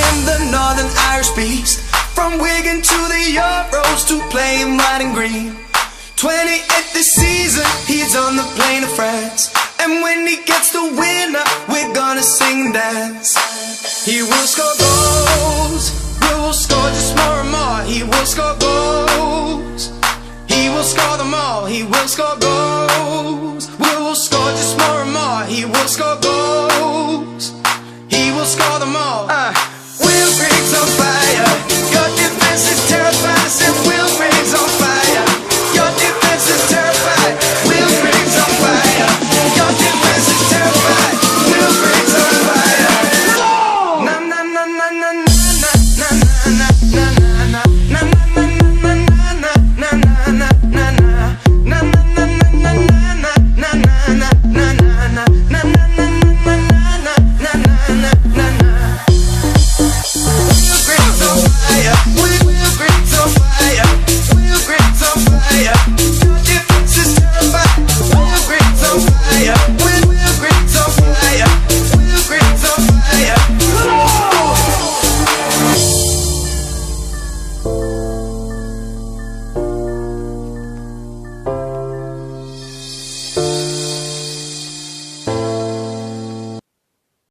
him the Northern Irish beast. From Wigan to the Euros to playing white and green. 28th this season, he's on the plane to France. And when he gets the winner, we're gonna sing and dance. He will score goals, we will score just more and more. He will score goals, he will score them all. He will score goals, we will score just more and more. He will score goals, he will score them all.